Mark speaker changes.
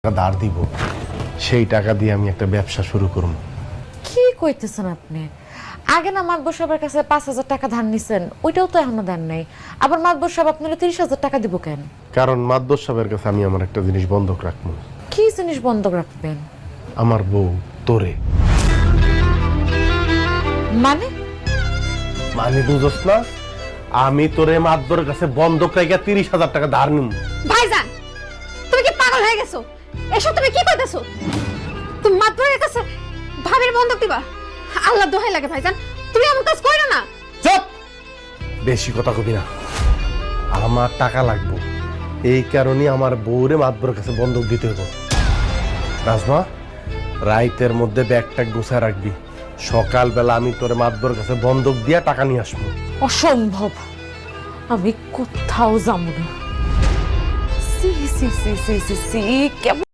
Speaker 1: টাকা ধার দিব, সেই টাকা দিয়ে আমি একটা ব্যবসা শুরু করব।
Speaker 2: কি কইতেছেন আপনি? আগে না মাতবর সাহেবের কাছে 5,000 টাকা ধার নিছেন, ওইটাও তো এখনো দেন নাই। আবার মাতবর সাহেব আপনারা 30,000 টাকা দিব কেন?
Speaker 1: কারণ মাদ্দর সাহেবের কাছে আমি আমার একটা জিনিস বন্ধক রাখবো।
Speaker 2: কি জিনিস বন্ধক রাখবেন?
Speaker 1: আমার বউ তোরে।
Speaker 2: মানে
Speaker 1: মানে বুঝছ না? আমি তোরে মাদ্দরের কাছে বন্ধক রেখে 30,000 টাকা ধার নিব।
Speaker 3: ভাইজান, তুমি কি পাগল হয়ে গেছো? এসব তুমি কি কইতেছো? তুমি মাতবরের কাছে ভাবির বন্ধক দিবা? আল্লাহ দোহাই লাগে ভাইজান, তুমি এমন কাজ কইরো না।
Speaker 1: চুপ! বেশি কথা কবি না। আমার টাকা লাগবে, এই কারণে আমার বউরে মাতবরের কাছে বন্ধক দিতে হবে। রাজমা, রাইতের মধ্যে ব্যাগটা গুছায় রাখবি, সকালবেলা আমি তোরে মাতবরের কাছে বন্ধক দিয়া টাকা নিয়ে আসবো।
Speaker 2: অসম্ভব, আমি কোথাও যাবো না। সি সি সি সি সি সি কেমন